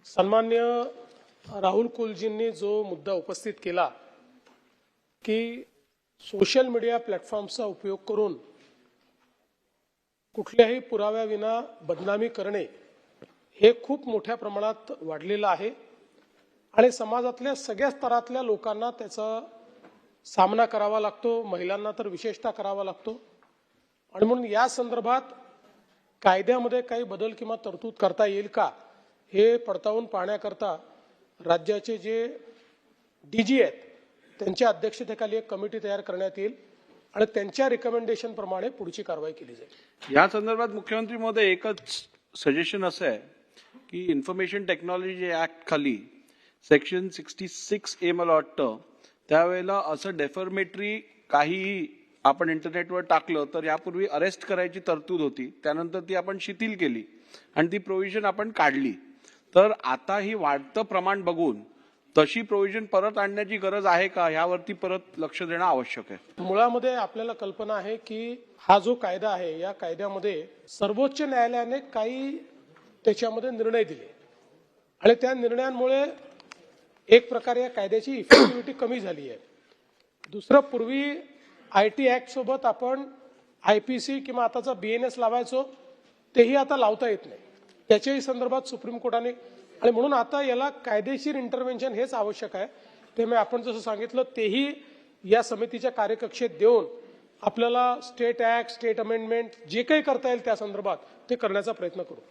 सन्मान्य राहुल कुलजींनी जो मुद्दा उपस्थित केला की सोशल मीडिया प्लॅटफॉर्मचा उपयोग करून कुठल्याही पुराव्याविना बदनामी करणे हे खूप मोठ्या प्रमाणात वाढलेलं आहे आणि समाजातल्या सगळ्या स्तरातल्या लोकांना त्याचा सामना करावा लागतो, महिलांना तर विशेषतः करावा लागतो। आणि म्हणून या संदर्भात कायद्यामध्ये काही बदल किंवा तरतूद करता येईल का हे पडताळून पाहण्याकरता राज्याचे जे डीजी आहेत त्यांच्या अध्यक्षतेखाली एक कमिटी तयार करण्यात येईल आणि त्यांच्या रिकमेंडेशन प्रमाणे पुढची कारवाई केली जाईल। या संदर्भात मुख्यमंत्री महोदय एकच सजेशन असं आहे की इन्फॉर्मेशन टेक्नॉलॉजी ऍक्ट खाली सेक्शन 66A मला वाटतं त्यावेळेला असं डेफर्मेटरी काही आपण इंटरनेटवर टाकलं तर यापूर्वी अरेस्ट करायची तरतूद होती, त्यानंतर ती आपण शिथिल केली आणि ती प्रोव्हिजन आपण काढली। तर आता ही वाढतं प्रमाण बघून तशी प्रोव्हिजन परत आणण्याची गरज आहे का यावरती परत लक्ष देणं आवश्यक आहे। मुळामध्ये आपल्याला कल्पना आहे की हा जो कायदा आहे या कायद्यामध्ये सर्वोच्च न्यायालयाने काही त्याच्यामध्ये निर्णय दिले आणि त्या निर्णयांमुळे एक प्रकारे या कायद्याची इफेक्टिव्हिटी कमी झाली आहे। दुसरं, पूर्वी IT ऍक्ट सोबत आपण IPC किंवा आताचा BNS लावायचो, तेही आता लावता येत नाही, त्याच्याही संदर्भात सुप्रीम कोर्टाने आणि म्हणून आता याला कायदेशीर इंटरव्हेन्शन हेच आवश्यक आहे। त्यामुळे आपण जसं सांगितलं तेही या समितीच्या कार्यकक्षेत देऊन आपल्याला स्टेट ऍक्ट, स्टेट अमेंडमेंट जे काही करता येईल त्या संदर्भात ते करण्याचा प्रयत्न करू।